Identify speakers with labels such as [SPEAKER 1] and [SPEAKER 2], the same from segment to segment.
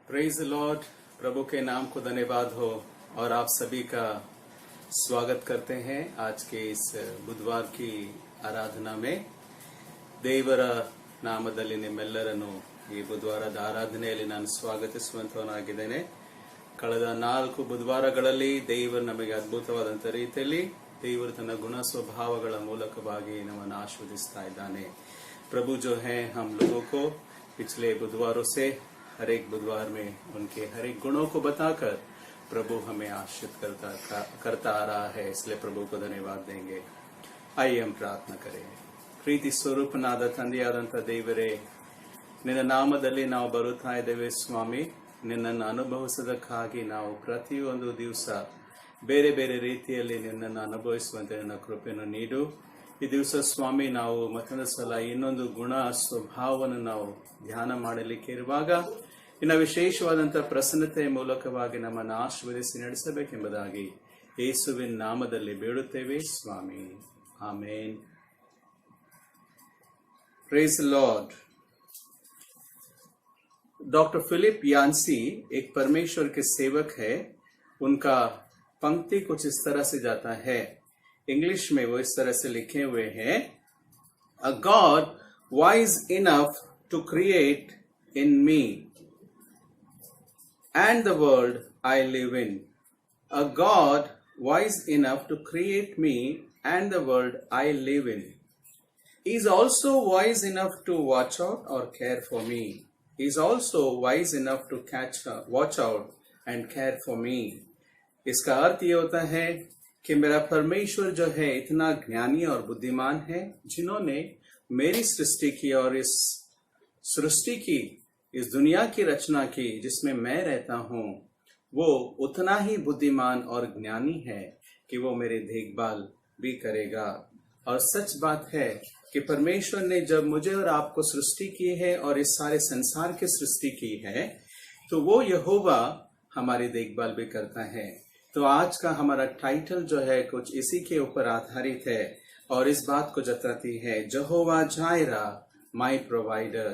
[SPEAKER 1] Praise Lord. प्रभु के नाम को धन्यवाद हो और आप सभी का स्वागत करते हैं आज के इस बुधवार की ಆರಾಧನಾ में ದೇವರ ನಾಮದಲ್ಲಿ ನಿಮ್ಮೆಲ್ಲರನ್ನು ಈ ಬುಧವಾರದ ಆರಾಧನೆಯಲ್ಲಿ ನಾನು ಸ್ವಾಗತಿಸುವಂತವನಾಗಿದ್ದೇನೆ. ಕಳೆದ 4 ಬುಧವಾರಗಳಲ್ಲಿ ದೇವರು ನಮಗೆ ಅದ್ಭುತವಾದಂತ ರೀತಿಯಲ್ಲಿ ದೇವರು ತನ್ನ ಗುಣ ಸ್ವಭಾವಗಳ ಮೂಲಕವಾಗಿ ನಮ್ಮನ್ನು ಆಶೀರ್ವದಿಸ್ತಾ ಇದ್ದಾನೆ. प्रभु जो है हम लोगों को पिछले बुधवारों से हर एक बुधवार में उनके हर एक गुणों को बताकर प्रभु हमें आश्रित करता आ रहा है, इसलिए प्रभु को धन्यवाद देंगे. आइए हम प्रार्थना करें. ಪ್ರೀತಿ ಸ್ವರೂಪನಾದ ತಂದೆಯಾದಂಥ ದೇವರೇ, ನಿನ್ನ ನಾಮದಲ್ಲಿ ನಾವು ಬರುತ್ತಾ ಇದ್ದೇವೆ ಸ್ವಾಮಿ. ನಿನ್ನನ್ನು ಅನುಭವಿಸೋದಕ್ಕಾಗಿ ನಾವು ಪ್ರತಿಯೊಂದು ದಿವಸ ಬೇರೆ ಬೇರೆ ರೀತಿಯಲ್ಲಿ ನಿನ್ನನ್ನು ಅನುಭವಿಸುವಂತೆ ನನ್ನ ಕೃಪೆಯನ್ನು ನೀಡು. ಈ ದಿವಸ ಸ್ವಾಮಿ ನಾವು ಮತ್ತೊಂದು ಸಲ ಇನ್ನೊಂದು ಗುಣ ಸ್ವಭಾವವನ್ನು ನಾವು ಧ್ಯಾನ ಮಾಡಲಿಕ್ಕೆ ಇರುವಾಗ ಇನ್ನು ವಿಶೇಷವಾದಂತಹ ಪ್ರಸನ್ನತೆಯ ಮೂಲಕವಾಗಿ ನಮ್ಮನ್ನು ಆಶೀರ್ವದಿಸಿ ನಡೆಸಬೇಕೆಂಬುದಾಗಿ ಯೇಸುವಿನ ನಾಮದಲ್ಲಿ ಬೇಡುತ್ತೇವೆ ಸ್ವಾಮಿ. Amen. Praise lord. Doctor Philip Yancey एक परमेश्वर के सेवक है. उनका पंक्ति कुछ इस तरह से जाता है. इंग्लिश में वो इस तरह से लिखे हुए हैं. A God wise enough to create in me and the world I live in. A God wise enough to create me and the world I live in. He is also wise enough to watch out or care for me. He is also wise enough to watch out and care for me. इसका अर्थ ये होता है कि मेरा परमेश्वर जो है इतना ज्ञानी और बुद्धिमान है, जिन्होंने मेरी सृष्टि की और इस सृष्टि की, इस दुनिया की रचना की जिसमें मैं रहता हूँ, वो उतना ही बुद्धिमान और ज्ञानी है कि वो मेरी देखभाल भी करेगा. और सच बात है कि परमेश्वर ने जब मुझे और आपको सृष्टि की है और इस सारे संसार की सृष्टि की है, तो वो यहोवा हमारी देखभाल भी करता है. तो आज का हमारा टाइटल जो है कुछ इसी के ऊपर आधारित है और इस बात को जताती है, यहोवा जायरा माय प्रोवाइडर.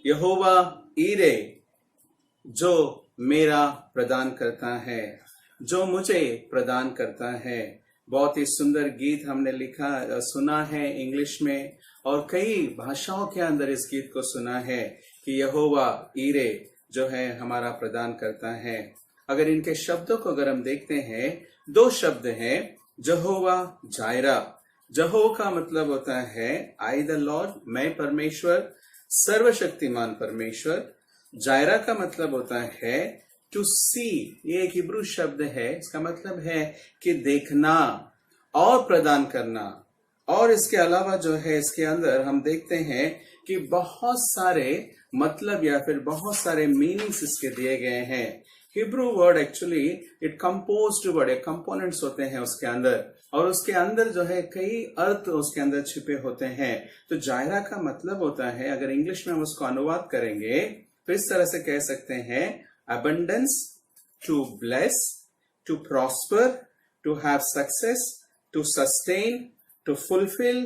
[SPEAKER 1] यहोवा ईरे जो मेरा प्रदान करता है, जो मुझे प्रदान करता है. बहुत ही सुंदर गीत हमने सुना है इंग्लिश में और कई भाषाओं के अंदर इस गीत को सुना है कि यहोवा ईरे जो है हमारा प्रदान करता है. अगर इनके शब्दों को अगर हम देखते हैं, 2 शब्द हैं. यहोवा जायरा. जहो का मतलब होता है आई द लॉर्ड, मैं परमेश्वर, सर्वशक्तिमान परमेश्वर. जायरा का मतलब होता है टू सी. ये एक हिब्रू शब्द है. इसका मतलब है कि देखना और प्रदान करना. और इसके अलावा जो है इसके अंदर हम देखते हैं कि बहुत सारे मतलब या फिर बहुत सारे मीनिंग्स इसके दिए गए हैं. Hebrew word actually it composed word है, कंपोनेंट्स होते हैं उसके अंदर, और उसके अंदर जो है कई अर्थ उसके अंदर छिपे होते हैं. तो जायरा का मतलब होता है, अगर इंग्लिश में हम उसको अनुवाद करेंगे तो इस तरह से कह सकते हैं, abundance, to bless, to prosper, to have success, to sustain, to fulfill,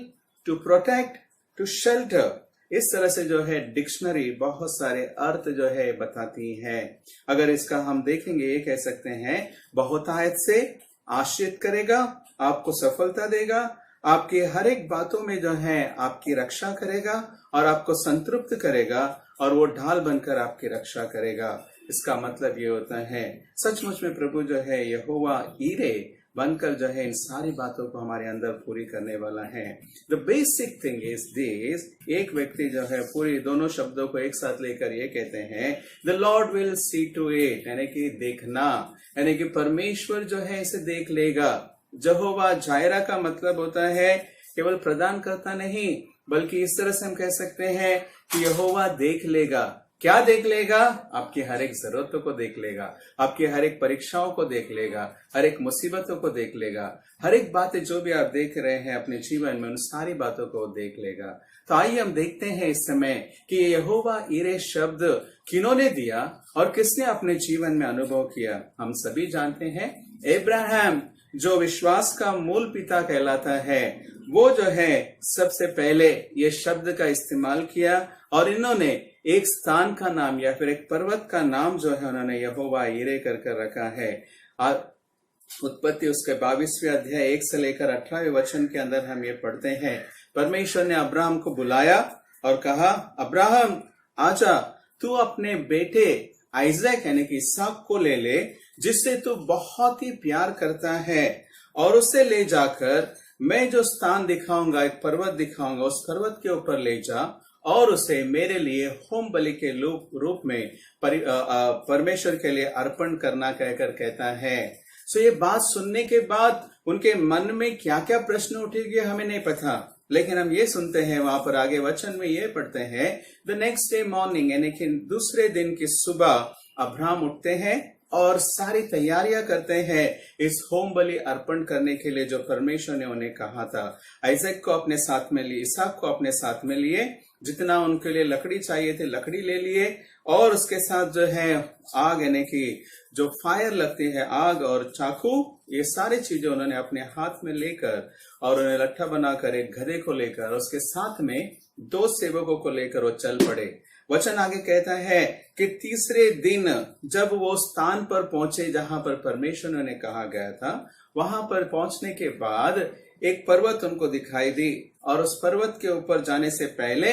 [SPEAKER 1] to protect, to shelter. इस तरह से जो है डिक्शनरी बहुत सारे अर्थ जो है बताती है. अगर इसका हम देखेंगे, ये कह सकते हैं बहुतायत से आश्रित करेगा, आपको सफलता देगा, आपकी हर एक बातों में जो है आपकी रक्षा करेगा और आपको संतृप्त करेगा और वो ढाल बनकर आपकी रक्षा करेगा. इसका मतलब ये होता है सचमुच में प्रभु जो है यहोवा ईरे बनकर जो है इन सारी बातों को हमारे अंदर पूरी करने वाला है. The basic thing is this. एक व्यक्ति जो है पूरी दोनों शब्दों को एक साथ लेकर ये कहते हैं, the Lord will see to it, यानी कि देखना, यानी कि परमेश्वर जो है इसे देख लेगा. यहोवा जायरा का मतलब होता है केवल प्रदान करता नहीं, बल्कि इस तरह से हम कह सकते हैं कि यहोवा देख लेगा. क्या देख लेगा? आपकी हर एक जरूरतों को देख लेगा, आपकी हर एक परीक्षाओं को देख लेगा, हर एक मुसीबतों को देख लेगा, हर एक बातें जो भी आप देख रहे हैं अपने जीवन में उन सारी बातों को देख लेगा. तो आइए हम देखते हैं इस समय कि यहोवा ईरे शब्द किन्होंने दिया और किसने अपने जीवन में अनुभव किया. हम सभी जानते हैं अब्राहम जो विश्वास का मूल पिता कहलाता है, वो जो है सबसे पहले ये शब्द का इस्तेमाल किया और इन्होंने एक स्थान का नाम या फिर एक पर्वत का नाम जो है उन्होंने यहोवा यीरे कर रखा है। और उत्पत्ति उसके 22वें अध्याय 1 से लेकर 18वें वचन के अंदर हम ये पढ़ते हैं, परमेश्वर ने अब्राहम को बुलाया और कहा, अब्राहम आजा, तू अपने बेटे आइजैक यानी कि इसहाक को ले ले, जिससे तू बहुत ही प्यार करता है, और उसे ले जाकर मैं जो स्थान दिखाऊंगा, एक पर्वत दिखाऊंगा, उस पर्वत के ऊपर ले जा और उसे मेरे लिए होम बलि के रूप में परमेश्वर के लिए अर्पण करना कहकर कहता है। सो ये बात सुनने के बाद उनके मन में क्या क्या प्रश्न उठेंगे हमें नहीं पता, लेकिन हम ये सुनते हैं वहां पर आगे वचन में ये पढ़ते हैं, द नेक्स्ट डे मॉर्निंग यानी कि दूसरे दिन की सुबह अब्राहम उठते हैं और सारी तैयारियां करते हैं इस होम बलि अर्पण करने के लिए जो परमेश्वर ने उन्हें कहा था। आइजैक को अपने साथ में लिए, इसहाक को अपने साथ में लिए, जितना उनके लिए लकड़ी चाहिए थे लकड़ी ले लिए, और उसके साथ जो है आग यानी कि जो फायर लगती है, आग और चाकू, ये सारी चीजें उन्होंने अपने हाथ में लेकर और उन्हें लट्ठा बनाकर एक गधे को लेकर उसके साथ में 2 सेवकों को लेकर वो चल पड़े। वचन आगे कहता है कि तीसरे दिन जब वो स्थान पर पहुंचे जहां पर परमेश्वर ने कहा गया था, वहां पर पहुंचने के बाद एक पर्वत उनको दिखाई दी, और उस पर्वत के ऊपर जाने से पहले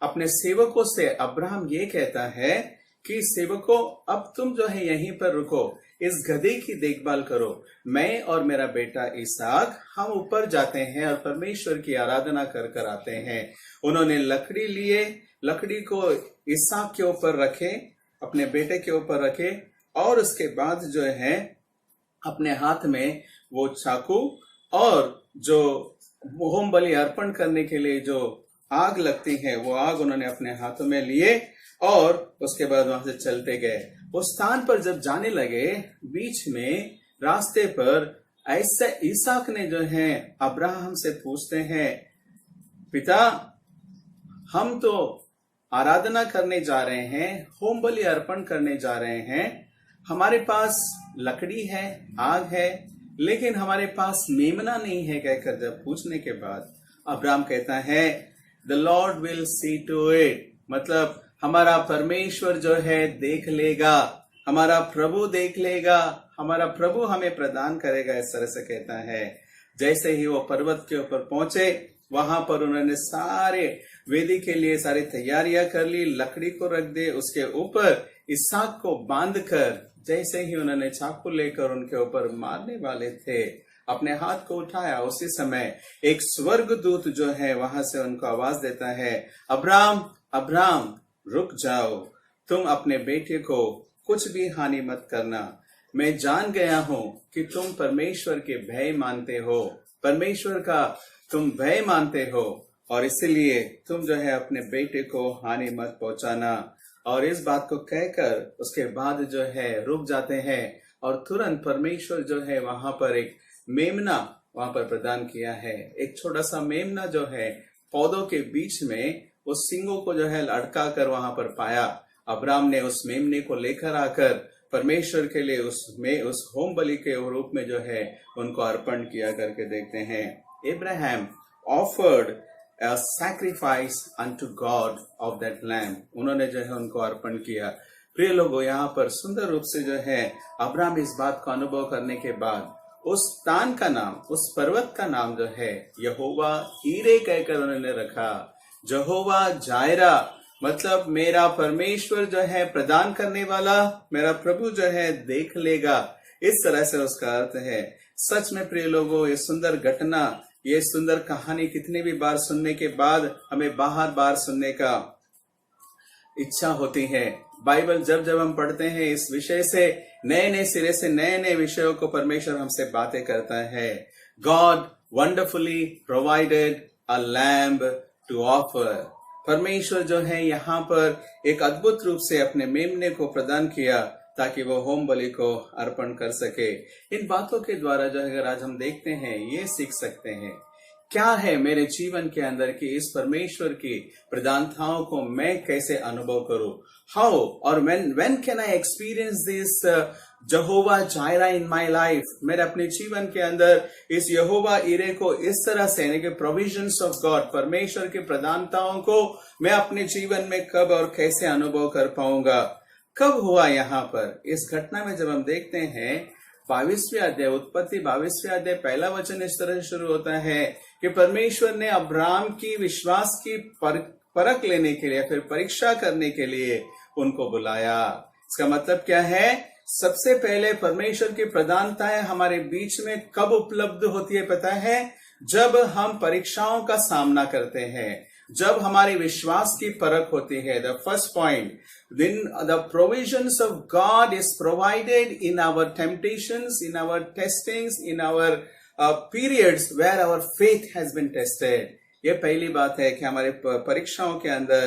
[SPEAKER 1] अपने सेवकों से अब्राहम ये कहता है कि सेवकों, अब तुम जो है यहीं पर रुको, इस गधे की देखभाल करो, मैं और मेरा बेटा इसहाक हम ऊपर जाते हैं और परमेश्वर की आराधना कर आते हैं। उन्होंने लकड़ी लिए, लकड़ी को इसहाक के ऊपर रखे, अपने बेटे के ऊपर रखे, और उसके बाद जो है अपने हाथ में वो चाकू और जो होम बलि अर्पण करने के लिए जो आग लगती है वो आग उन्होंने अपने हाथों में लिए, और उसके बाद वहां से चलते गए। उस स्थान पर जब जाने लगे, बीच में रास्ते पर ऐसा इसहाक ने जो है अब्राहम से पूछते हैं, पिता, हम तो आराधना करने जा रहे हैं, होम बलि अर्पण करने जा रहे हैं, हमारे पास लकड़ी है, आग है, लेकिन हमारे पास मेमना नहीं है कहकर जब पूछने के बाद अब्राहम कहता है, the Lord will see to it, मतलब हमारा परमेश्वर जो है देख लेगा, हमारा प्रभु देख लेगा, हमारा प्रभु हमें प्रदान करेगा, इस तरह से कहता है। जैसे ही वो पर्वत के ऊपर पहुंचे, वहां पर उन्होंने सारे वेदी के लिए सारी तैयारियां कर ली, लकड़ी को रख दे, उसके ऊपर इसहाक को बांधकर जैसे ही उन्होंने चाकू लेकर उनके ऊपर मारने वाले थे, अपने हाथ को उठाया, उसी समय एक स्वर्गदूत जो है वहां से उनको आवाज देता है, अब्राहम, अब्राहम, रुक जाओ, तुम अपने बेटे को कुछ भी हानि मत करना, मैं जान गया हूं कि तुम परमेश्वर के भय मानते हो, परमेश्वर का तुम भय मानते हो, और इसलिए तुम जो है अपने बेटे को हानि मत पहुंचाना। और इस बात को कहकर उसके बाद जो है रुक जाते हैं, और तुरंत परमेश्वर जो है वहां पर एक मेमना वहां पर प्रदान किया है। एक छोटा सा मेमना जो है पौधों के बीच में उस सिंगों को जो है लटका कर वहां पर पाया। अब्राहम ने उस मेमने को लेकर आकर परमेश्वर के लिए उस होम बलि के रूप में जो है उनको अर्पण किया करके देखते हैं। Abraham offered a sacrifice unto God of that lamb, उन्होंने जो है उनको अर्पण किया। प्रिय लोगों, यहाँ पर सुंदर रूप से जो है अब्राहम इस बात को अनुभव करने के बाद उस स्थान का नाम, उस पर्वत का नाम जो है यहोवा ईरे कहकर उन्होंने रखा। यहोवा जायरा मतलब मेरा परमेश्वर जो है प्रदान करने वाला, मेरा प्रभु जो है देख लेगा, इस तरह से उसका अर्थ है। सच में प्रिय लोगों, ये सुंदर घटना, ये सुंदर कहानी कितने भी बार सुनने के बाद हमें बार बार सुनने का इच्छा होती है। बाइबल जब जब हम पढ़ते हैं इस विषय से, नए नए सिरे से नए नए विषयों को परमेश्वर हमसे बातें करता है। God wonderfully provided a lamb to offer. परमेश्वर जो है यहाँ पर एक अद्भुत रूप से अपने मेमने को प्रदान किया ताकि वो होम बलि को अर्पण कर सके। इन बातों के द्वारा जो अगर आज हम देखते हैं, ये सीख सकते हैं क्या है मेरे जीवन के अंदर की इस परमेश्वर की प्रधानताओं को मैं कैसे अनुभव करूं? हाउ और when can I experience this जहोवा Zaira in my life? मेरे अपने जीवन के अंदर इस यहोवा इरे को इस तरह से, यानी कि प्रोविजंस ऑफ गॉड, परमेश्वर की प्रधानताओं को मैं अपने जीवन में कब और कैसे अनुभव कर पाऊंगा? कब हुआ? यहाँ पर इस घटना में जब हम देखते हैं 22वें अध्याय, उत्पत्ति 22वें अध्याय पहला वचन इस तरह से शुरू होता है कि परमेश्वर ने अब्राम की विश्वास की परख लेने के लिए, फिर परीक्षा करने के लिए उनको बुलाया। इसका मतलब क्या है? सबसे पहले परमेश्वर की प्रधानताएं हमारे बीच में कब उपलब्ध होती है पता है? जब हम परीक्षाओं का सामना करते हैं, जब हमारे विश्वास की परख होती है। The first point, when the provisions of God is provided in our temptations, in our testings, in our periods where our faith has been tested. ये पहली बात है कि हमारे परीक्षाओं के अंदर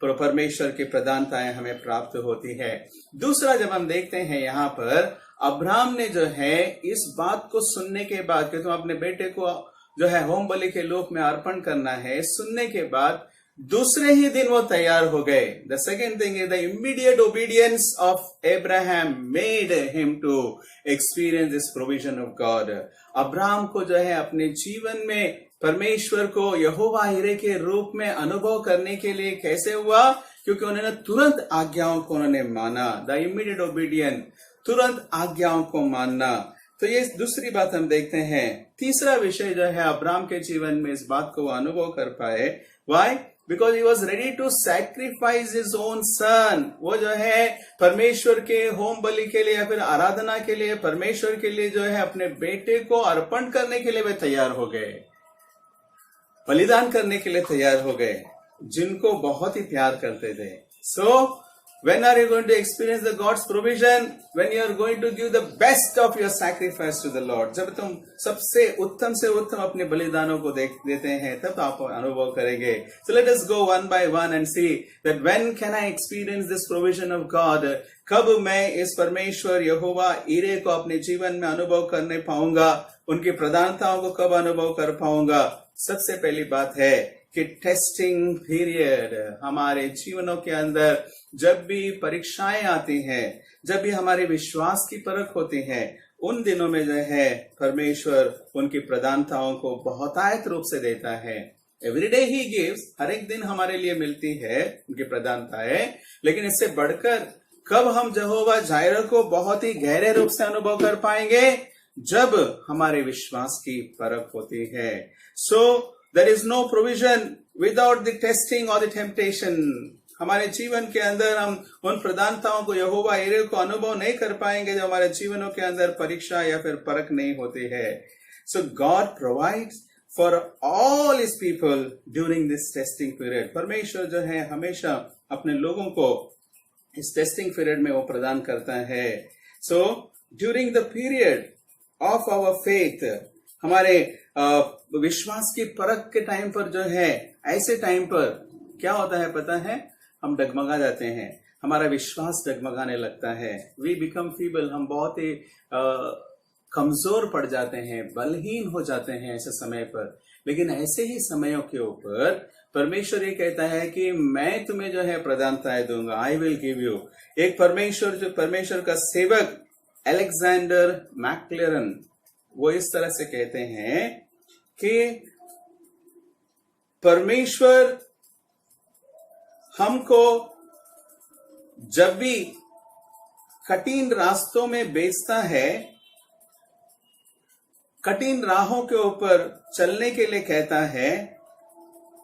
[SPEAKER 1] परमेश्वर की प्रधानताएं हमें प्राप्त होती है। दूसरा, जब हम देखते हैं यहाँ पर अब्राहम ने जो है इस बात को सुनने के बाद कि तुम अपने बेटे को जो है होम बलि के रूप में अर्पण करना है, सुनने के बाद दूसरे ही दिन वो तैयार हो गए। The second thing is the immediate obedience of Abraham made him to experience this provision of God. Abraham को जो है अपने जीवन में परमेश्वर को यहोवा यिरे के रूप में अनुभव करने के लिए कैसे हुआ? क्योंकि उन्होंने तुरंत आज्ञाओं को उन्होंने माना। द इमीडिएट ओबीडियंस, तुरंत आज्ञाओं को मानना। तो ये दूसरी बात हम देखते हैं। तीसरा विषय जो है अब्राहम के जीवन में इस बात को वो अनुभव कर पाए। Why? Because he was ready to sacrifice his own son. वो जो है परमेश्वर के होम बलि के लिए या फिर आराधना के लिए, परमेश्वर के लिए जो है अपने बेटे को अर्पण करने के लिए वे तैयार हो गए, बलिदान करने के लिए तैयार हो गए, जिनको बहुत ही प्यार करते थे। सो when are you going to experience the God's provision? When you are going to give the best of your sacrifice to the Lord. जब तुम सबसे उत्तम से उत्तम अपने बलिदानों को देते हैं, तब आप अनुभव करेंगे। So let us go one by one and see that when can I experience this provision of God? कब मैं इस परमेश्वर यहोवा इरे को अपने जीवन में अनुभव करने पाऊंगा? उनकी प्रधानताओं को कब अनुभव कर पाऊंगा? सबसे पहली बात है कि टेस्टिंग पीरियड। हमारे जीवनों के अंदर जब भी परीक्षाएं आती हैं, जब भी हमारे विश्वास की परख होती है, उन दिनों में जो है परमेश्वर उनकी प्रधानताओं को बहुतायत रूप से देता है। एवरी डे ही गिव्स, हर एक दिन हमारे लिए मिलती है उनकी प्रधानताएं। लेकिन इससे बढ़कर कब हम यहोवा जायरा को बहुत ही गहरे रूप से अनुभव कर पाएंगे? जब हमारे विश्वास की परख होती है। सो there is no provision without the testing or the temptation. हमारे जीवन के अंदर हम उन प्रधानताओं को, यहोवा इरे को अनुभव नहीं कर पाएंगे जब हमारे जीवनों के अंदर परीक्षा या फिर परख नहीं होती है। So God provides for all his people during this testing period. परमेश्वर जो है हमेशा अपने लोगों को इस टेस्टिंग पीरियड में वो प्रदान करता है। So during the period of our faith, हमारे विश्वास की परख के टाइम पर जो है, ऐसे टाइम पर क्या होता है पता है? हम डगमगा जाते हैं, हमारा विश्वास डगमगाने लगता है। वी बिकम फीबल, हम बहुत ही कमजोर पड़ जाते हैं, बलहीन हो जाते हैं ऐसे समय पर। लेकिन ऐसे ही समयों के ऊपर परमेश्वर ये कहता है कि मैं तुम्हें जो है प्रधानताएं दूंगा, आई विल गिव यू। एक परमेश्वर का सेवक अलेक्जेंडर मैक्लेरन वो इस तरह से कहते हैं कि परमेश्वर हमको जब भी कठिन रास्तों में भेजता है, कठिन राहों के ऊपर चलने के लिए कहता है,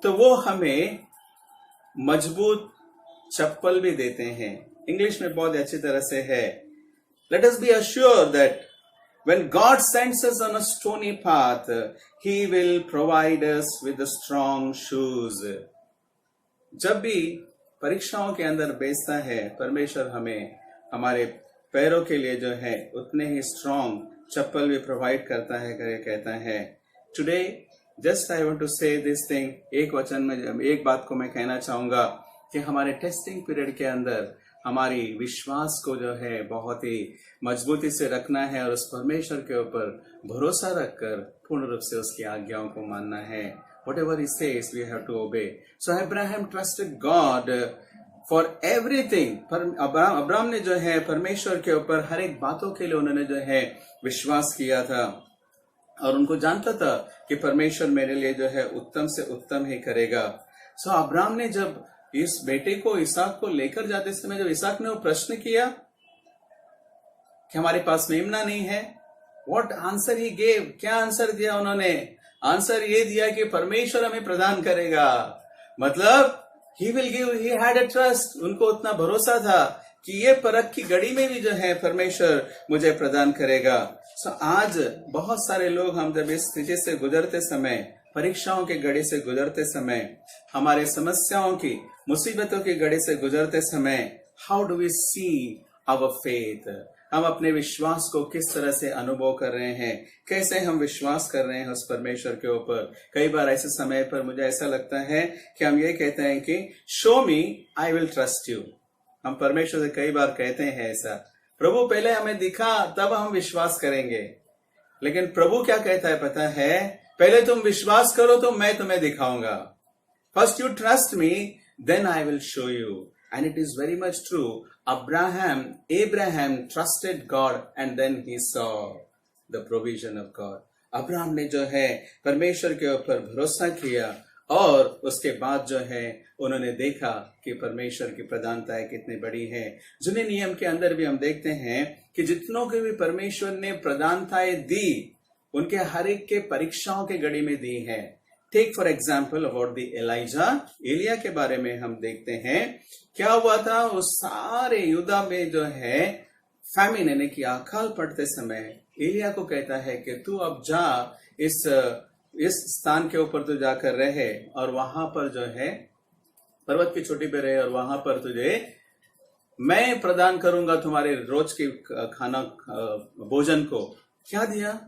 [SPEAKER 1] तो वो हमें मजबूत चप्पल भी देते हैं। इंग्लिश में बहुत अच्छी तरह से है, let us B assured that when God sends us on a stony path, he will provide us with the strong shoes. जब भी परीक्षाओं के अंदर भेजता है परमेश्वर, हमें हमारे पैरों के लिए जो है उतने ही स्ट्रॉन्ग चप्पल भी प्रोवाइड करता है, कहता है। Today just I want to say this thing, एक वचन में एक बात को मैं कहना चाहूंगा कि हमारे टेस्टिंग पीरियड के अंदर हमारी विश्वास को जो है बहुत ही मजबूती से रखना है और उस परमेश्वर के ऊपर भरोसा रखकर पूर्ण रूप से उसकी आज्ञाओं को मानना है. Whatever he says, we have to obey. So Abraham trusted God for everything. पर अब्राहम ने जो है परमेश्वर के ऊपर हर एक बातों के लिए उन्होंने जो है विश्वास किया था और उनको जानता था कि परमेश्वर मेरे लिए जो है उत्तम से उत्तम ही करेगा. सो अब्राहम ने जब इस बेटे को इसहाक को लेकर जाते समय जब इसहाक ने वो प्रश्न किया कि हमारे पास मेमना नहीं है, व्हाट आंसर ही गेव, क्या आंसर दिया उन्होंने? आंसर ये दिया कि परमेश्वर हमें प्रदान करेगा. मतलब he will give, he had a trust. उनको उतना भरोसा था कि ये परख की घड़ी में भी जो है परमेश्वर मुझे प्रदान करेगा. सो आज बहुत सारे लोग हम जब इस स्थिति से गुजरते समय, परीक्षाओं की घड़ी से गुजरते समय, हमारे समस्याओं की मुसीबतों की घड़ी से गुजरते समय, how do we see our faith? हम अपने विश्वास को किस तरह से अनुभव कर रहे हैं, कैसे हम विश्वास कर रहे हैं उस परमेश्वर के ऊपर? कई बार ऐसे समय पर मुझे ऐसा लगता है कि हम ये कहते हैं कि show me, I will trust you. हम परमेश्वर से कई बार कहते हैं ऐसा, प्रभु पहले हमें दिखा तब हम विश्वास करेंगे. लेकिन प्रभु क्या कहता है पता है? पहले तुम विश्वास करो तो मैं तुम्हें दिखाऊंगा. First you trust me, then I will show you. And it is very much true. Abraham trusted God and then he saw the provision of God. Abraham ने जो है परमेश्वर के ऊपर भरोसा किया और उसके बाद जो है उन्होंने देखा कि परमेश्वर की प्रधानताएं कितनी बड़ी है. जुने नियम के अंदर भी हम देखते हैं कि जितनों के भी परमेश्वर ने प्रधानताएं दी, उनके हर एक के परीक्षाओं के घड़ी में दी है. Take for example about the Elijah, एलिया के बारे में हम देखते हैं क्या हुआ था. उस सारे युद्ध में जो है फैमिन यानी कि अकाल पड़ते समय एलिया को कहता है कि तू अब जा, इस स्थान के ऊपर तू जाकर रहे और वहां पर जो है पर्वत की चोटी पे रहे और वहां पर तुझे मैं प्रदान करूंगा तुम्हारे रोज के खाना भोजन को. क्या दिया?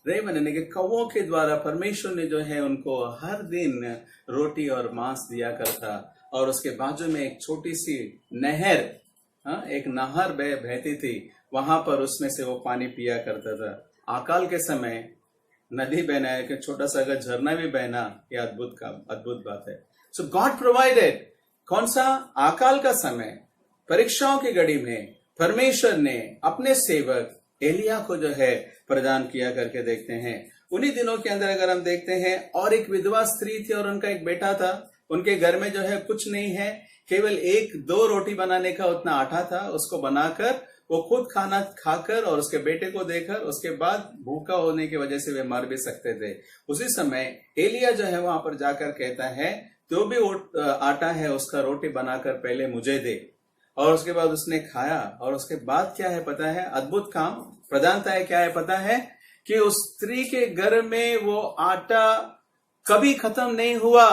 [SPEAKER 1] रेमन यानी कि कौवों के द्वारा परमेश्वर ने जो है उनको हर दिन रोटी और मांस दिया करता और उसके बाजू में एक छोटी सी नहर, एक नहर बहती थी, वहां पर उसमें से वो पानी पिया करता था. अकाल के समय नदी बहना है कि छोटा सा अगर झरना भी बहना, ये अद्भुत बात है. सो गॉड प्रोवाइडेड. कौन सा? अकाल का समय, परीक्षाओं की घड़ी में परमेश्वर ने अपने सेवक एलिया को जो है प्रदान किया करके देखते हैं. उन्हीं दिनों के अंदर अगर हम देखते हैं, और एक विधवा स्त्री थी और उनका एक बेटा था. उनके घर में जो है कुछ नहीं है, केवल 1-2 रोटी बनाने का उतना आटा था. उसको बनाकर वो खुद खाना खाकर और उसके बेटे को देकर उसके बाद भूखा होने की वजह से वे मर भी सकते थे. उसी समय एलिया जो है वहां पर जाकर कहता है जो भी आटा है उसका रोटी बनाकर पहले मुझे दे. और उसके बाद उसने खाया और उसके बाद क्या है पता है? अद्भुत काम, प्रधानता है क्या है पता है? कि उस स्त्री के घर में वो आटा कभी खत्म नहीं हुआ.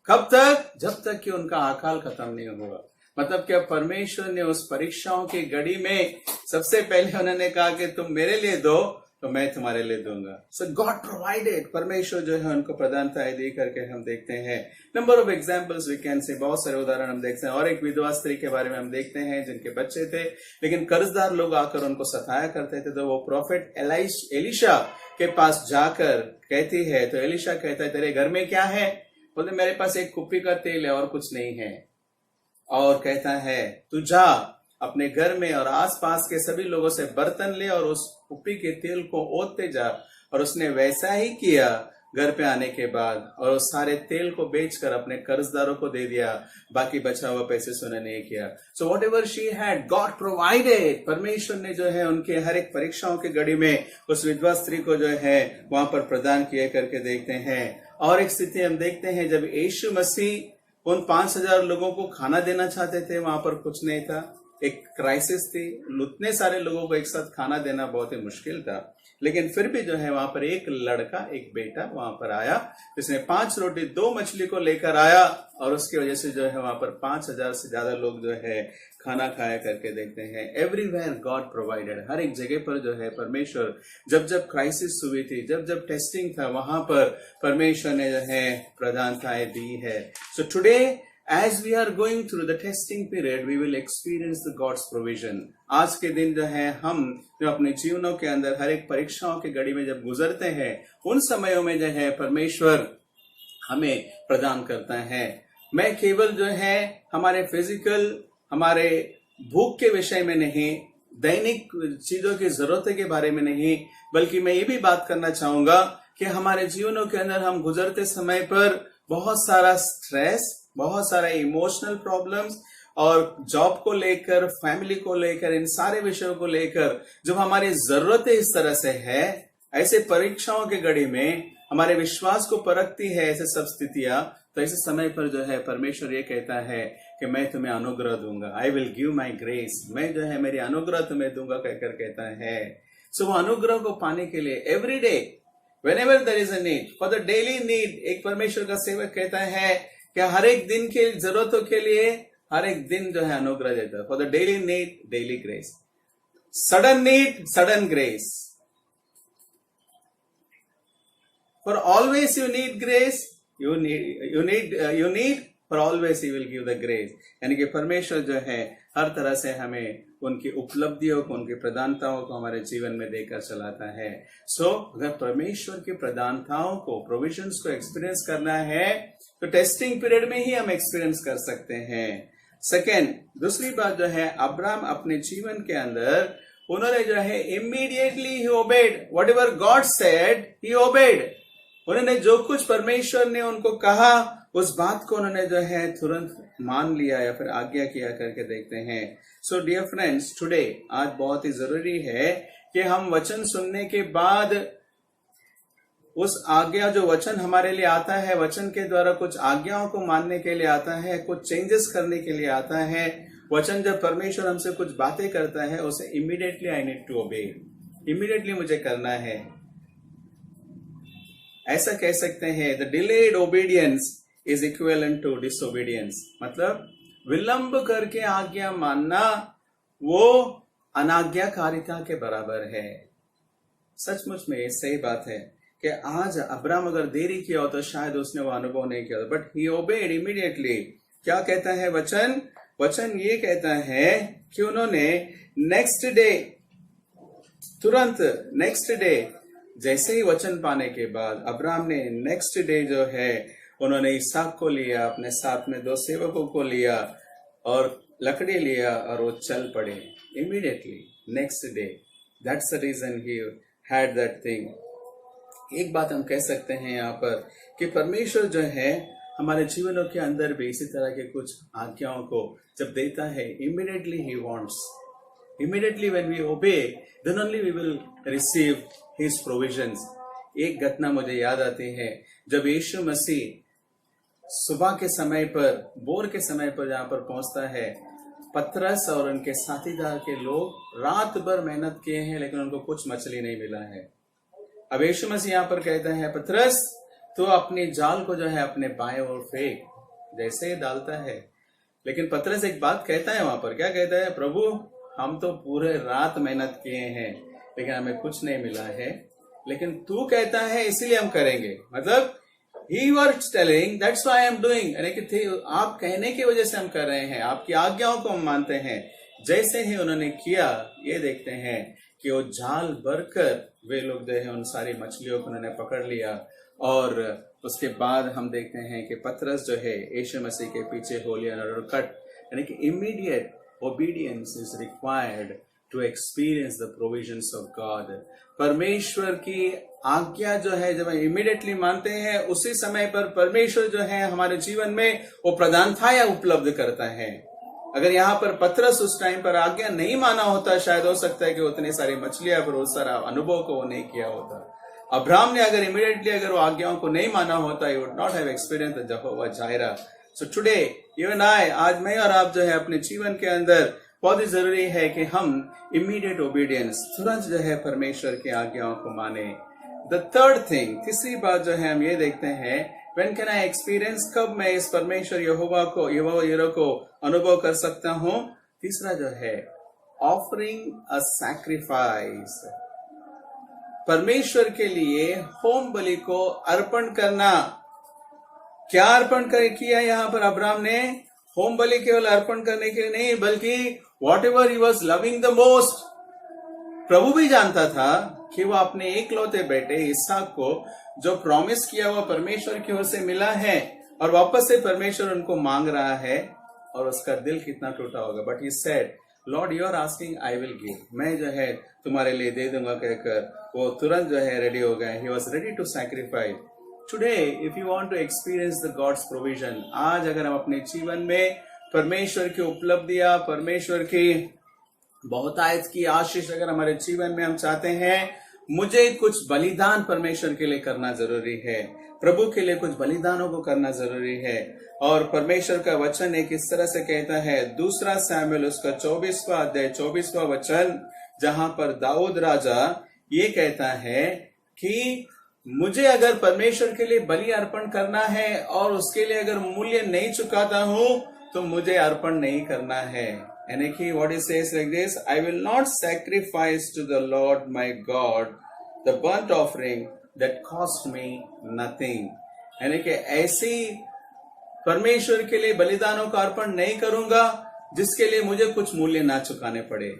[SPEAKER 1] कब तक? जब तक कि उनका अकाल खत्म नहीं हुआ. मतलब क्या परमेश्वर ने उस परीक्षाओं की घड़ी में सबसे पहले उन्होंने कहा कि तुम मेरे लिए दो तो मैं तुम्हारे लिए दूंगा. सो गॉड प्रोवाइडेड. परमेश्वर जो है उनको प्रधानताएं दी करके हम देखते हैं. Number of examples we can say, बहुत सारे उदाहरण हम देखते हैं. और एक विधवा स्त्री के बारे में हम देखते हैं जिनके बच्चे थे लेकिन कर्जदार लोग आकर उनको सताया करते थे. तो वो प्रॉफिट एलिशा के पास जाकर कहती है, तो एलिशा कहता है तेरे घर में क्या है? बोलते मेरे पास एक कुप्पी का तेल है और कुछ नहीं है. और कहता है तू जा अपने घर में और आसपास के सभी लोगों से बर्तन ले और उस कुप्पी के तेल को ओतते जा. और उसने वैसा ही किया घर पे आने के बाद, और उस सारे तेल को बेचकर अपने कर्जदारों को दे दिया. बाकी बचा हुआ पैसे से उन्होंने नहीं किया. So what ever she had, God provided. परमेश्वर ने जो है उनके हर एक परीक्षाओं की घड़ी में उस विधवा स्त्री को जो है वहां पर प्रदान किए करके देखते हैं. और एक स्थिति हम देखते हैं जब यीशु मसीह उन 5000 लोगों को खाना देना चाहते थे, वहां पर कुछ नहीं था. एक क्राइसिस थी, उतने सारे लोगों को एक साथ खाना देना बहुत ही मुश्किल था. लेकिन फिर भी जो है वहां पर एक लड़का, एक बेटा वहां पर आया जिसने 5 रोटी 2 मछली को लेकर आया और उसकी वजह से जो है वहां पर 5000 से ज्यादा लोग जो है खाना खाया करके देखते हैं. Everywhere God provided. हर एक जगह पर जो है परमेश्वर, जब जब क्राइसिस हुई थी, जब जब टेस्टिंग था, वहां पर परमेश्वर ने जो है प्रधानताएं दी है. So today As we are going through the testing period, we will experience the God's provision. आज के दिन जो है हम जो अपने जीवनों के अंदर हर एक परीक्षाओं की घड़ी में जब गुजरते हैं, उन समयों में जो है परमेश्वर हमें प्रदान करता है। मैं केवल जो है हमारे फिजिकल, हमारे भूख के विषय में नहीं, दैनिक चीजों की जरूरत के बारे में नहीं, बल्कि मैं ये भी बात करना चाहूंगा कि हमारे जीवनों के अंदर हम गुजरते समय पर बहुत सारा स्ट्रेस, बहुत सारा इमोशनल प्रॉब्लम्स और जॉब को लेकर, फैमिली को लेकर, इन सारे विषयों को लेकर जब हमारी जरूरतें इस तरह से है, ऐसे परीक्षाओं की घड़ी में हमारे विश्वास को परखती है ऐसे सब स्थितियां, तो ऐसे समय पर जो है परमेश्वर ये कहता है कि मैं तुम्हें अनुग्रह दूंगा। आई विल गिव माई ग्रेस, मैं जो है मेरी अनुग्रह तुम्हें दूंगा कहकर कहता है। सो वो अनुग्रह को पाने के लिए every day, whenever there is a need, for the daily need, एक परमेश्वर का सेवक कहता है कि हर एक दिन के जरूरतों के लिए हर एक दिन जो है अनुग्रह देता है। For the daily need, daily grace, sudden need, sudden grace, for always you need grace, you need for always you will give the grace. यानी कि परमेश्वर जो है हर तरह से हमें उनकी उपलब्धियों को, उनकी प्रधानताओं को हमारे जीवन में देकर चलाता है। सो अगर परमेश्वर की प्रधानताओं को, प्रोविजंस को एक्सपीरियंस करना है तो टेस्टिंग पीरियड में ही हम एक्सपीरियंस कर सकते हैं। सेकेंड, दूसरी बात जो है, अब्राहम अपने जीवन के अंदर उन्होंने जो है इमीडिएटली ही ओबेड व्हाटएवर गॉड सेड, ही ओबेड। उन्होंने जो कुछ परमेश्वर ने उनको कहा उस बात को उन्होंने जो है तुरंत मान लिया या फिर आज्ञा किया करके देखते हैं। सो डियर फ्रेंड्स, टुडे आज बहुत ही जरूरी है कि हम वचन सुनने के बाद उस आज्ञा, जो वचन हमारे लिए आता है, वचन के द्वारा कुछ आज्ञाओं को मानने के लिए आता है, कुछ चेंजेस करने के लिए आता है। वचन जब परमेश्वर हमसे कुछ बातें करता है उसे immediately I need to obey, immediately मुझे करना है। ऐसा कह सकते हैं the delayed obedience is equivalent to disobedience, मतलब विलंब करके आज्ञा मानना वो अनाज्ञाकारिता के बराबर है। सचमुच में ये सही बात है कि आज अब्राहम अगर देरी किया हो तो शायद उसने वो अनुभव नहीं किया, बट ही ओबेड इमीडिएटली। क्या कहता है वचन? वचन ये कहता है कि उन्होंने नेक्स्ट डे, तुरंत नेक्स्ट डे, जैसे ही वचन पाने के बाद अब्राहम ने नेक्स्ट डे जो है उन्होंने इसहाक को लिया, अपने साथ में 2 सेवकों को लिया और लकड़ी लिया और वो चल पड़े immediately next day. That's the reason he had that thing. एक बात हम कह सकते हैं यहाँ पर कि परमेश्वर जो है हमारे जीवनों के अंदर भी इसी तरह के कुछ आज्ञाओं को जब देता है, इमीडिएटली ही wants, immediately when we obey then only we will receive his provisions. एक घटना मुझे याद आती है, जब यीशु मसीह सुबह के समय पर, बोर के समय पर जहां पर पहुंचता है, पतरस और उनके साथीदार के लोग रात भर मेहनत किए हैं लेकिन उनको कुछ मछली नहीं मिला है। अब यीशु मसीह यहाँ पर कहता है, पतरस तो अपनी जाल को जो है अपने बाएं ओर फेंक, जैसे ही डालता है। लेकिन पतरस एक बात कहता है वहां पर, क्या कहता है? प्रभु हम तो पूरे रात मेहनत किए हैं लेकिन हमें कुछ नहीं मिला है, लेकिन तू कहता है इसीलिए हम करेंगे। मतलब he was telling that's why I am doing, यानी कि आप कहने की वजह से हम कर रहे हैं, आपकी आज्ञाओं को हम मानते हैं। जैसे ही उन्होंने किया, ये देखते हैं कि वो जाल भरकर वे लोग जो है उन सारी मछलियों को उन्होंने पकड़ लिया। और उसके बाद हम देखते हैं कि पतरस जो है यीशु मसीह के पीछे हो लिया और कट, यानी कि immediate obedience is required to experience the provisions of God. परमेश्वर की आज्ञा जो है जब हम इमीडिएटली मानते हैं, उसी समय पर परमेश्वर जो है हमारे जीवन में वो प्रधानताएं उपलब्ध करता है। अगर यहाँ पर पतरस उस टाइम पर आज्ञा नहीं माना होता, शायद हो सकता है कि उतनी सारी मछलियां फिर उस सारा अनुभव को वो नहीं किया होता। अब्राहम ने अगर इमीडिएटली अगर वो आज्ञाओं को नहीं माना होता, he would not have experienced the Jehovah Jireh. So today, you and I, आज मैं और आप जो है अपने जीवन के अंदर बहुत ही जरूरी है कि हम इमीडिएट ओबीडियंस, तुरंत जो है परमेश्वर की आज्ञाओं को माने। द थर्ड थिंग, तीसरी बात जो है हम ये देखते हैं, व्हेन कैन आई एक्सपीरियंस, कब मैं इस परमेश्वर यहोवा को अनुभव कर सकता हूं? तीसरा जो है ऑफरिंग अ सैक्रिफाइस, परमेश्वर के लिए होम बलि को अर्पण करना। क्या अर्पण किया यहाँ पर अब्राहम ने? होम बलि केवल अर्पण करने के लिए नहीं, बल्कि whatever he was loving the most, प्रभु भी जानता था कि वो अपने एकलौते बेटे इसहाक को जो प्रॉमिस किया हुआ परमेश्वर की ओर से मिला है और वापस से परमेश्वर उनको मांग रहा है, और उसका दिल कितना टूटा होगा। But he said, lord you are asking, I will give, मैं जो है तुम्हारे लिए दे दूंगा कहकर वो तुरंत जो है रेडी हो गए। He was ready to sacrifice. Today if you want to experience the God's provision, आज अगर हम अपने जीवन में परमेश्वर की उपलब्धियां, परमेश्वर की बहुतायत की आशीष अगर हमारे जीवन में हम चाहते हैं, मुझे कुछ बलिदान परमेश्वर के लिए करना जरूरी है, प्रभु के लिए कुछ बलिदानों को करना जरूरी है। और परमेश्वर का वचन एक इस तरह से कहता है, 2 शमूएल उसका 24वां अध्याय 24वां वचन, जहां पर दाऊद राजा ये कहता है कि मुझे अगर परमेश्वर के लिए बलि अर्पण करना है और उसके लिए अगर मूल्य नहीं चुकाता हूं तो मुझे अर्पण नहीं करना है। यानी कि what it says like this, I will not sacrifice to the lord my God the burnt offering that cost me nothing. यानी कि ऐसी परमेश्वर के लिए बलिदानों का अर्पण नहीं करूंगा जिसके लिए मुझे कुछ मूल्य ना चुकाने पड़े।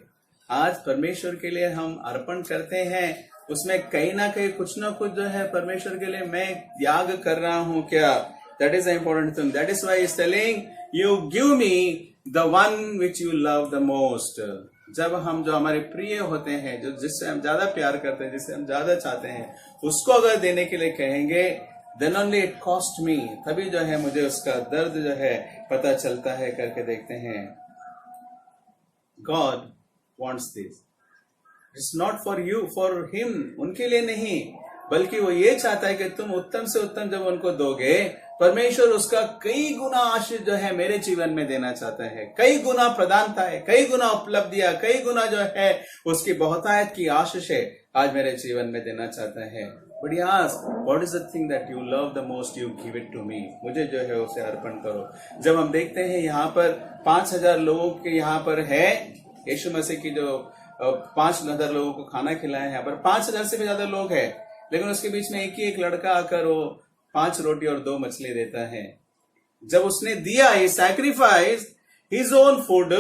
[SPEAKER 1] आज परमेश्वर के लिए हम अर्पण करते हैं, उसमें कहीं ना कहीं कुछ ना कुछ जो है परमेश्वर के लिए मैं त्याग कर रहा हूं क्या? That is the important thing. That is why is telling you give me the one which you love the most. जब हम जो हमारे प्रिय होते हैं, जो जिससे हम ज्यादा प्यार करते हैं, जिससे हम ज्यादा चाहते हैं, उसको अगर देने के लिए कहेंगे, then only it cost me, तभी जो है मुझे उसका दर्द जो है पता चलता है। करके देखते हैं, God wants this. It's not for you, for him, उनके लिए नहीं, बल्कि वो ये चाहता है कि तुम उत्तम से उत्तम जब उनको दोगे, परमेश्वर उसका कई गुना आशीष जो है मेरे जीवन में देना चाहता है, कई गुना प्रदानता है, कई गुना उपलब्धियां, कई गुना जो है उसकी बहुतायत की आशीष है आज मेरे जीवन में देना चाहता है। But he asked, what is the thing that you love the most? You give it to me. मुझे जो है उसे अर्पण करो। जब हम देखते हैं यहाँ पर 5000 लोगों के यहाँ पर है, यीशु मसीह की जो 5000 लोगों को खाना खिलाया है, यहाँ पर 5000 से भी ज्यादा लोग हैं, लेकिन उसके बीच में एक ही एक लड़का आकर वो 5 रोटी और 2 मछली देता है। जब उसने दिया, he sacrificed his own food.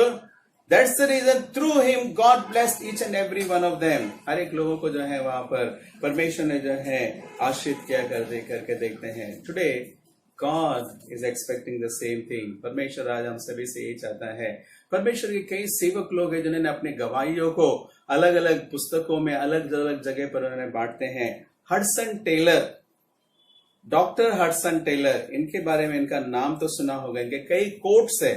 [SPEAKER 1] That's the reason through him God blessed each and every one of them. हर एक लोगों को जो है वहां पर परमेश्वर ने जो है आशीष किया करके देखते हैं। Today God is expecting the same thing. परमेश्वर आज हम सभी से यही चाहता है। परमेश्वर के कई सेवक लोग हैं जिन्होंने अपने गवाहियों को अलग अलग पुस्तकों में अलग अलग जगह पर उन्होंने बांटते हैं। Hudson Taylor, doctor Hudson Taylor, इनके बारे में इनका नाम तो सुना होगा। इनके कई कोट्स है,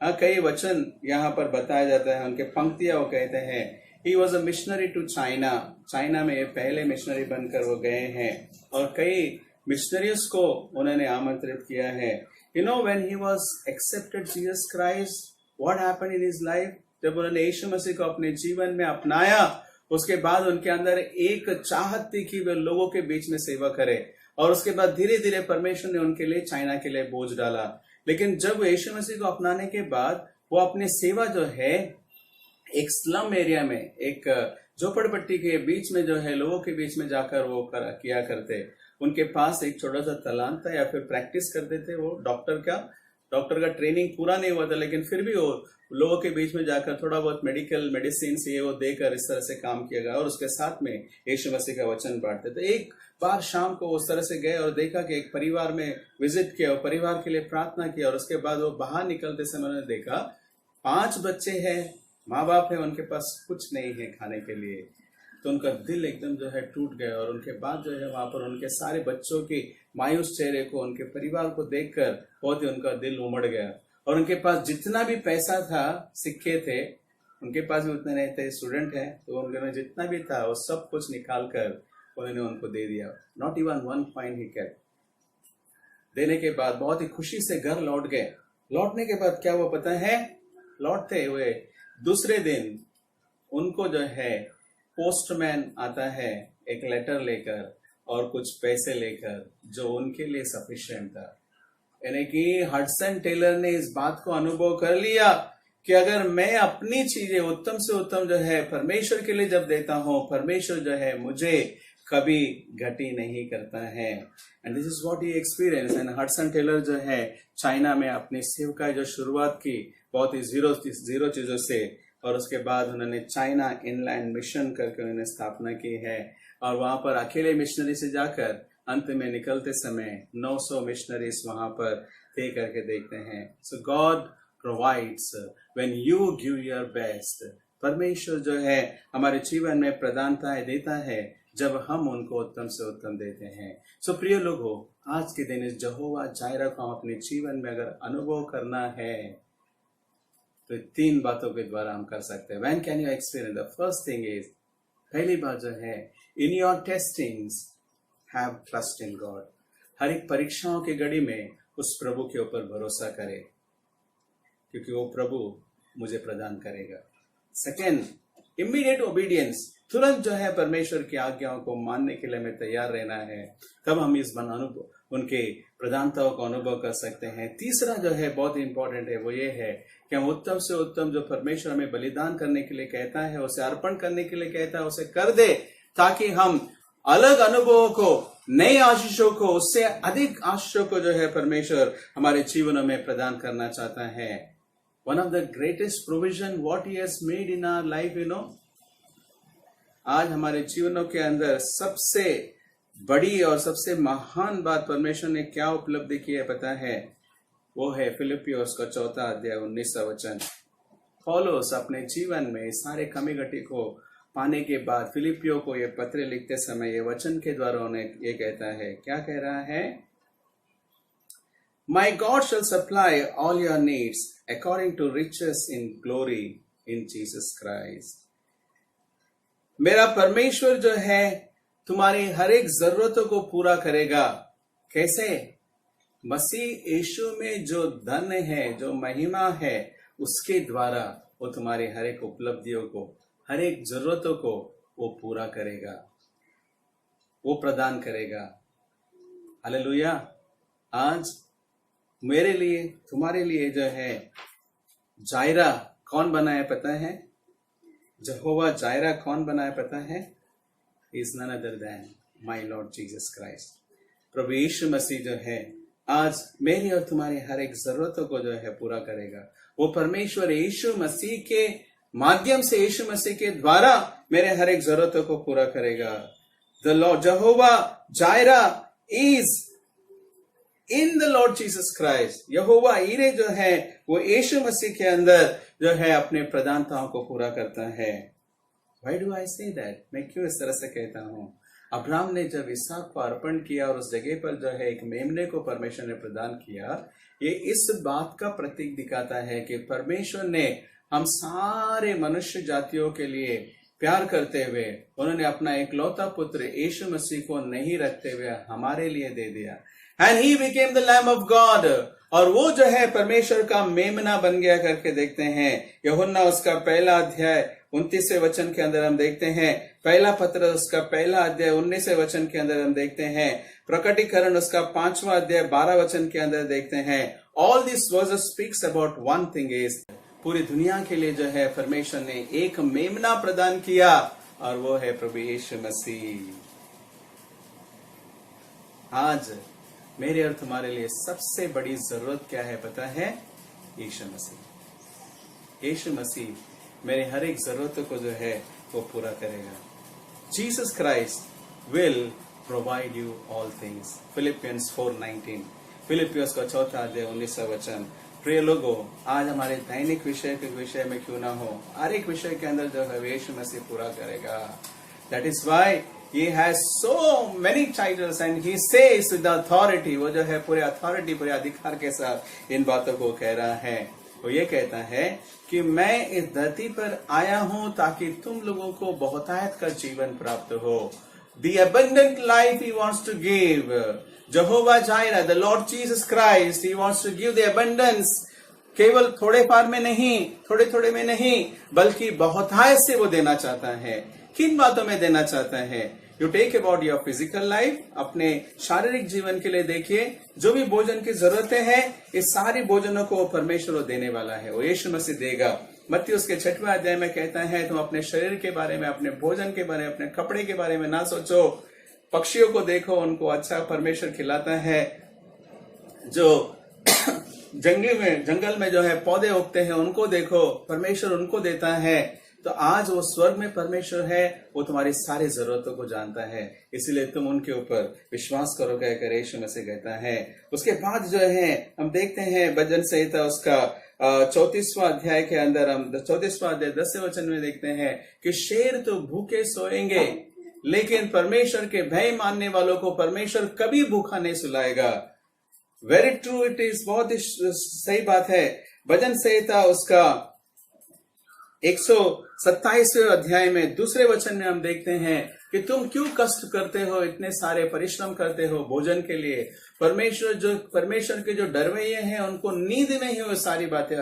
[SPEAKER 1] कई वचन यहाँ पर बताया जाता है, उनके पंक्तियां वो कहते हैं। He was a missionary to China, China में पहले मिशनरी बनकर वो गए हैं और कई मिशनरीज को उन्होंने आमंत्रित किया है। You know when he was accepted Jesus Christ, what happened in his life? जब उन्होंने यीशु मसीह को अपने जीवन में अपनाया, उसके बाद उनके अंदर एक चाहत थी कि वे लोगों के बीच में सेवा करे, और उसके बाद धीरे धीरे परमेश्वर ने उनके लिए चाइना के लिए बोझ डाला। लेकिन जब यीशु मसीह को अपनाने के बाद वो अपनी सेवा जो है एक स्लम एरिया में, एक झोपड़पट्टी के बीच में जो है लोगों के बीच में जाकर वो किया करते। उनके पास एक छोटा सा तालाब था, या फिर प्रैक्टिस करते थे वो डॉक्टर का ट्रेनिंग पूरा नहीं हुआ था, लेकिन फिर भी वो लोगों के बीच में जाकर थोड़ा बहुत मेडिसिन ये वो देकर इस तरह से काम किया गया, और उसके साथ में यीशु मसीह का वचन बांटते। तो एक बार शाम को उस तरह से गए और देखा कि एक परिवार में विजिट किया और परिवार के लिए प्रार्थना किया, और उसके बाद वो बाहर निकलते समय उन्होंने देखा 5 बच्चे हैं, माँ बाप है, उनके पास कुछ नहीं है खाने के लिए। तो उनका दिल एकदम जो है टूट गया, और उनके बाद जो है वहां पर उनके सारे बच्चों के मायूस चेहरे को, उनके परिवार को देखकर बहुत ही उनका दिल उमड़ गया। और उनके पास जितना भी पैसा था, सिक्के थे, उनके पास भी उतने नहीं थे, स्टूडेंट है, तो उन्होंने जितना भी था वो सब कुछ निकाल कर उन्होंने उनको दे दिया। Not even 1 coin he kept. देने के बाद बहुत ही खुशी से घर लौट गए। लौटने के बाद क्या हुआ पता है? लौटते हुए दूसरे दिन उनको जो है पोस्टमैन आता है एक लेटर लेकर और कुछ पैसे लेकर, जो उनके लिए सफिशिएंट था। यानी कि हडसन टेलर ने इस बात को अनुभव कर लिया कि अगर मैं अपनी चीजें उत्तम से उत्तम जो है परमेश्वर के लिए जब देता हूं, परमेश्वर जो है मुझे कभी घटी नहीं करता है। And this is what he experience. And Hudson Taylor जो है चाइना में अपनी सेवकाई जो शुरुआत की बहुत ही जीरो चीजों से, और उसके बाद उन्होंने चाइना इनलैंड मिशन करके उन्होंने स्थापना की है। और वहां पर अकेले मिशनरी से जाकर अंत में निकलते समय 900 मिशनरीज वहां पर थे करके देखते हैं। So God provides when you give your best. परमेश्वर जो है हमारे जीवन में प्रदानताएं देता है जब हम उनको उत्तम से उत्तम देते हैं। सो प्रिय लोगों, आज के दिन इस यहोवा जायरा को हम अपने जीवन में अगर अनुभव करना है तो 3 बातों के द्वारा हम कर सकते हैं। When can you experience? The first thing is, पहली बात जो है, in your testings have trust in God। हर एक परीक्षाओं की घड़ी में उस प्रभु के ऊपर भरोसा करें, क्योंकि वो प्रभु मुझे प्रदान करेगा। Second, immediate obedience. तुरंत जो है परमेश्वर की आज्ञाओं को मानने के लिए हमें तैयार रहना है, तब हम इस उनके प्रधानताओं को अनुभव कर सकते हैं। तीसरा जो है बहुत इंपॉर्टेंट है, वो ये है कि हम उत्तम से उत्तम जो परमेश्वर हमें बलिदान करने के लिए कहता है, उसे अर्पण करने के लिए कहता है, उसे कर दे, ताकि हम अलग अनुभवों को, नए आशीषों को, उससे अधिक आशीषों को जो है परमेश्वर हमारे जीवनों में प्रदान करना चाहता है। One of the greatest provision what he has made in our life, आज हमारे जीवनों के अंदर सबसे बड़ी और सबसे महान बात परमेश्वर ने क्या उपलब्धि की है पता है? वो है फिलिपियोस का 4 अध्याय 19 वचन। पौलुस अपने जीवन में सारे कमी घटी को पाने के बाद फिलिपियो को ये पत्र लिखते समय ये वचन के द्वारा उन्हें ये कहता है, क्या कह रहा है? My God shall supply all your needs according to riches in glory in Jesus Christ। मेरा परमेश्वर जो है तुम्हारी हर एक जरूरतों को पूरा करेगा। कैसे? मसीह यीशु में जो धन है, जो महिमा है, उसके द्वारा वो तुम्हारी हर एक उपलब्धियों को, हर एक जरूरतों को वो पूरा करेगा, वो प्रदान करेगा। हालेलुया। आज मेरे लिए, तुम्हारे लिए जो है जायरा कौन बनाया पता है? यहोवा जायरा कौन बनाया पता है? Is none other than my Lord Jesus Christ। प्रभु यीशु मसीह जो है आज मेरी और तुम्हारी हर एक जरूरतों को जो है पूरा करेगा। वो परमेश्वर यीशु मसीह के माध्यम से, यीशु मसीह के द्वारा मेरे हर एक जरूरतों को पूरा करेगा। The Lord Jehovah Jireh is in the Lord Jesus Christ। यहोवा ईरे जो है वो यीशु मसीह के अंदर जो है अपने प्रधानताओं को पूरा करता है। Why do I say that? मैं क्यों इस तरह से कहता हूँ? अब्राहम ने जब इसहाक को अर्पण किया और उस जगह पर जो है एक मेमने को परमेश्वर ने प्रदान किया, ये इस बात का प्रतीक दिखाता है कि परमेश्वर ने हम सारे मनुष्य जातियों के लिए प्यार करते हुए उन्होंने अपना इकलौता पुत्र यीशु मसीह को नहीं रखते हुए हमारे लिए दे दिया। And he became the Lamb of God। और वो जो है परमेश्वर का मेमना बन गया करके देखते हैं। यूहन्ना उसका 1 अध्याय 29वें वचन के अंदर हम देखते हैं। पहला पत्र उसका 1 अध्याय 19वें वचन के अंदर हम देखते हैं। प्रकटीकरण उसका 5वां अध्याय 12 वचन के अंदर देखते हैं। All these verses speaks about one thing is, पूरी दुनिया के लिए जो है परमेश्वर ने एक मेमना प्रदान किया और वो है प्रभु यीशु मसीह। आज मेरे और तुम्हारे लिए सबसे बड़ी जरूरत क्या है पता है? यीशु मसीह। यीशु मसीह मेरे हर एक जरूरतों को जो है वो पूरा करेगा। Jesus Christ will provide you all things. Philippians 4:19। Philippians का 4 अध्याय 19वां वचन। प्रिय लोगों, आज हमारे दैनिक विषय के विषय में क्यों ना हो, हर एक विषय के अंदर जो है यीशु मसीह पूरा करेगा। That is why he has so many titles and he says with authority, वो जो है पूरे अथॉरिटी, पूरे अधिकार के साथ इन बातों को कह रहा है। वो ये कहता है कि मैं इस धरती पर आया हूं ताकि तुम लोगों को बहुतायत का जीवन प्राप्त हो। The abundant life he wants to give। Jehovah Jireh, the Lord Jesus Christ, he wants to give the abundance। केवल थोड़े पार में नहीं, थोड़े थोड़े में नहीं, बल्कि बहुतायत से वो देना चाहता है। किन बातों में देना चाहता है? You take about your physical life, अपने शारीरिक जीवन के लिए देखिए, जो भी भोजन की जरूरतें हैं, इस सारी भोजनों को परमेश्वर देने वाला है, वो यीशु मसीह देगा। मत्ती उसके 6वें अध्याय में कहता है, तुम अपने शरीर के बारे में, अपने भोजन के बारे में, अपने कपड़े के बारे में ना सोचो, पक्षियों को देखो, उनको अच्छा परमेश्वर खिलाता है। जो जंगल में जो है पौधे उगते हैं, उनको देखो, परमेश्वर उनको देता है। तो आज वो स्वर्ग में परमेश्वर है, वो तुम्हारी सारी जरूरतों को जानता है, इसलिए तुम उनके ऊपर विश्वास करो, कहकर यीशु मसीह कहता है। उसके बाद जो है हम देखते हैं भजन संहिता उसका 34वां अध्याय के अंदर, हम 34वां अध्याय 10वें वचन में देखते हैं कि शेर तो भूखे सोएंगे, लेकिन परमेश्वर के भय मानने वालों को परमेश्वर कभी भूखा नहीं सुलाएगा। वेरी ट्रू इट इज, बहुत ही सही बात है। भजन संहिता उसका 127वें अध्याय में दूसरे वचन में हम देखते हैं कि तुम क्यों कष्ट करते हो, इतने सारे परिश्रम करते हो भोजन के लिए। परमेश्वर के जो डरवैये हैं उनको नींद में ही वो सारी बातें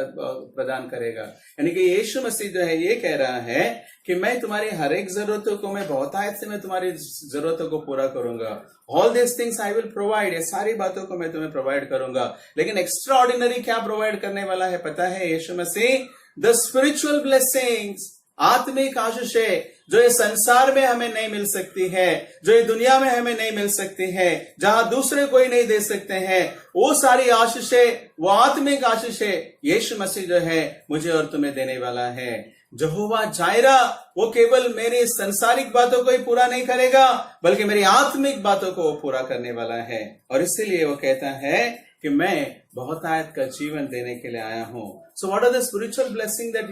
[SPEAKER 1] प्रदान करेगा। यानी कि यीशु मसीह जो है ये कह रहा है कि मैं तुम्हारी हर एक जरूरतों को, मैं बहुतायत से मैं तुम्हारी जरूरतों को पूरा करूंगा। All this things I will provide, ये सारी बातों को मैं तुम्हें प्रोवाइड करूंगा। लेकिन एक्स्ट्रा ऑर्डिनरी क्या प्रोवाइड करने वाला है पता है यीशु मसीह? द स्पिरिचुअल ब्लेसिंग्स, आत्मिक आशीषें जो ये संसार में हमें नहीं मिल सकती है, जो ये दुनिया में हमें नहीं मिल सकती है, जहां दूसरे कोई नहीं दे सकते हैं, वो सारी आशीषें, वो आत्मिक आशीषें यीशु मसीह जो है मुझे और तुम्हें देने वाला है। यहोवा जायरा, वो केवल मेरी संसारिक बातों को ही पूरा नहीं करेगा, बल्कि मेरी आत्मिक बातों को वो पूरा करने वाला है। और इसीलिए वो कहता है कि मैं बहुतायत का जीवन देने के लिए आया हूं। So what are the spiritual blessing that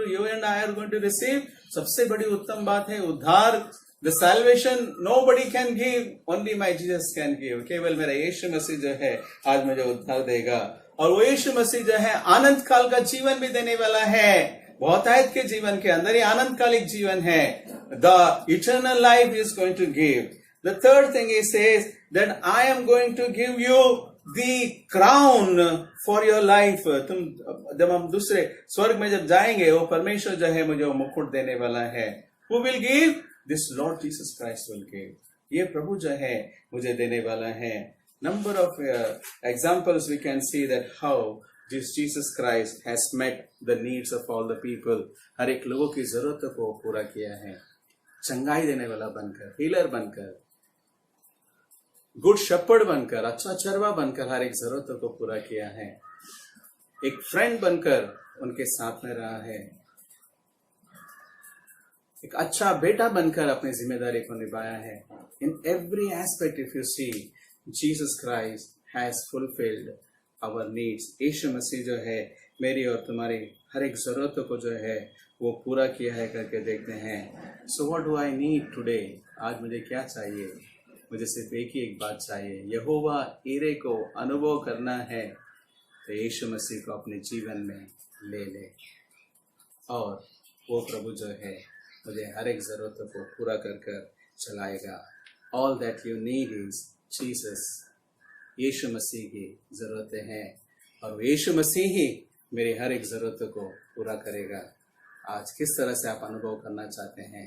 [SPEAKER 1] you and I are going to receive? सबसे बड़ी उत्तम बात है उद्धार। The salvation nobody can give, only my Jesus can give. केवल मेरा यीशु मसीह जो है आज मुझे उद्धार देगा। और वो यीशु मसीह जो है आनंद काल का जीवन भी देने वाला है। बहुतायत के जीवन के अंदर ये आनंद कालिक जीवन है। The eternal life is going to give. The third thing he says that I am going to give you the crown for your life. तुम जब हम दूसरे स्वर्ग में जब जाएंगे, वो परमेश्वर जो है मुझे वो मुकुट देने वाला है। Who will give? This Lord Jesus Christ will give. ये प्रभु जो है मुझे देने वाला है। Number of examples we can see that how this Jesus Christ has met the needs of all the people. हर एक लोगों की जरूरतों को पूरा किया है। चंगाई देने वाला बनकर, हीलर बनकर, गुड शेपर्ड बनकर, अच्छा चरवा बनकर हर एक जरूरतों को पूरा किया है। एक फ्रेंड बनकर उनके साथ में रहा है। एक अच्छा बेटा बनकर अपनी जिम्मेदारी को निभाया है। In every aspect if you see, Jesus Christ has fulfilled our needs. यीशु मसीह जो है मेरी और तुम्हारी हर एक जरूरतों को जो है वो पूरा किया है करके देखते हैं। So what do I need today? आज मुझे क्या चाहिए? मुझे सिर्फ एक ही एक बात चाहिए, यहोवा ईरे को अनुभव करना है। तो यीशु मसीह को अपने जीवन में ले ले, और वो प्रभु जो है मुझे हर एक जरूरतों को पूरा कर कर चलाएगा। All that you need is Jesus. यीशु मसीह की जरूरतें हैं, और यीशु मसीह ही मेरी हर एक जरूरतों को पूरा करेगा। आज किस तरह से आप अनुभव करना चाहते हैं?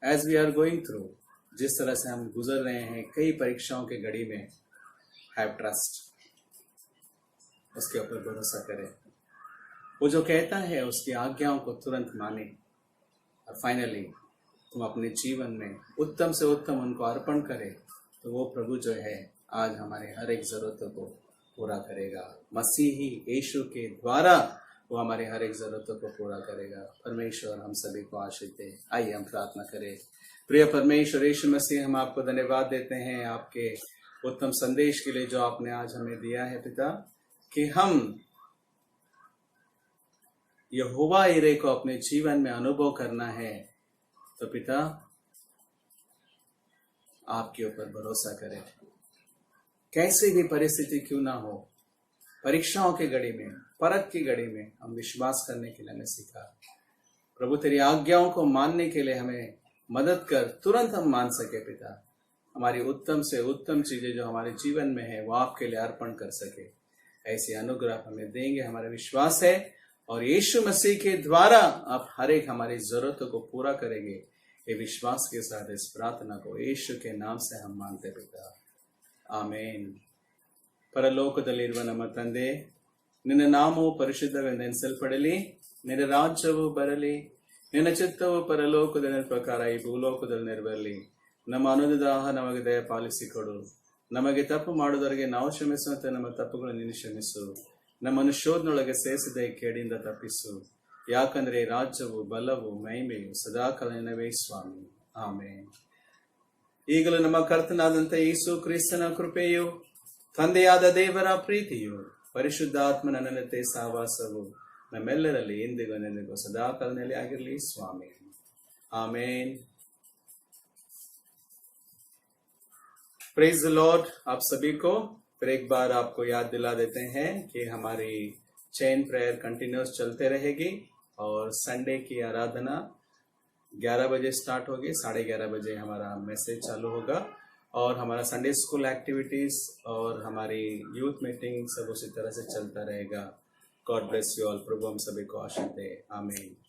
[SPEAKER 1] As we are going through, जिस तरह से हम गुजर रहे हैं कई परीक्षाओं के घड़ी में, हैव ट्रस्ट, उसके ऊपर भरोसा करें। वो जो कहता है उसकी आज्ञाओं को तुरंत माने, और फाइनली तुम अपने जीवन में उत्तम से उत्तम उनको अर्पण करें, तो वो प्रभु जो है आज हमारे हर एक जरूरतों को पूरा करेगा। मसीही यीशु के द्वारा वो हमारे हर एक जरूरतों को पूरा करेगा। परमेश्वर हम सभी को आशीष दे। आइए हम प्रार्थना करें। प्रिय परमेश्वर यीशु मसीह, हम आपको धन्यवाद देते हैं आपके उत्तम संदेश के लिए जो आपने आज हमें दिया है पिता, कि हम यहोवा ईरे को अपने जीवन में अनुभव करना है। तो पिता, आपके ऊपर भरोसा करें, कैसी भी परिस्थिति क्यों ना हो, परीक्षाओं की घड़ी में, परख की घड़ी में हम विश्वास करने के लिए हमें सीखा। प्रभु, तेरी आज्ञाओं को मानने के लिए हमें मदद कर, तुरंत हम मान सके पिता। हमारी उत्तम से उत्तम चीजें जो हमारे जीवन में है वो आपके लिए अर्पण कर सके। ऐसे अनुग्रह हमें देंगे, हमारा विश्वास है, और यीशु मसीह के द्वारा आप हर एक हमारी जरूरतों को पूरा करेंगे। ये विश्वास के साथ इस प्रार्थना को यीशु के नाम से हम मांगते पिता, आमीन। ಪರಲೋಕದಲ್ಲಿರುವ ನಮ್ಮ ತಂದೆ, ನಿನ್ನ ನಾಮವು ಪರಿಶುದ್ಧವೆಂದೆನಿಸಲ್ಪಡಲಿ, ನಿನ್ನ ರಾಜ್ಯವು ಬರಲಿ, ನಿನ್ನ ಚಿತ್ತವು ಪರಲೋಕದ ಪ್ರಕಾರ ಈ ಭೂಲೋಕದಲ್ಲಿ ನೆರವೇರಲಿ. ನಮ್ಮ ಅನುದಾಹ ನಮಗೆ ದಯಪಾಲಿಸಿಕೊಡು. ನಮಗೆ ತಪ್ಪು ಮಾಡುವುದರಿಗೆ ನಾವು ಕ್ಷಮಿಸುವಂತೆ ನಮ್ಮ ತಪ್ಪುಗಳನ್ನು ನೀನು ಕ್ಷಮಿಸು. ನಮ್ಮನ್ನು ಶೋಧನೊಳಗೆ ಸೇರಿಸದೆ ಕೇಡಿಂದ ತಪ್ಪಿಸು. ಯಾಕಂದ್ರೆ ರಾಜ್ಯವು ಬಲವು ಮಹಿಮೆಯು ಸದಾಕಾಲ ನಿನ್ನವೇ ಸ್ವಾಮಿ. ಆಮೆನ್. ಈಗಲೂ ನಮ್ಮ ಕರ್ತನಾದಂಥ ಯೇಸು ಕ್ರಿಸ್ತನ ಕೃಪೆಯು, ತಂದೆಯಾದ ದೇವರ ಪ್ರೀತಿಯು, ಪರಿಶುದ್ಧಾತ್ಮನ ಅನನ್ಯತೆ ಸಹವಾಸವು ನಮ್ಮೆಲ್ಲರಲ್ಲಿ ಎಂದಿಗೂ ನೆನೆಗೂ ಸದಾಕಾಲದಲ್ಲಿ ಆಗಿರಲಿ ಸ್ವಾಮಿ. आमीन. Praise the Lord. आप सभी को फिर एक बार आपको याद दिला देते हैं कि हमारी चेन प्रेयर कंटिन्यूस चलते रहेगी और संडे की आराधना 11 बजे स्टार्ट होगी, 11:30 बजे हमारा मैसेज चालू होगा और हमारा संडे स्कूल एक्टिविटीज और हमारी यूथ मीटिंग सब उसी तरह से चलता रहेगा. God bless you all. प्रभु हम सभी को आशीष दे. आमीन.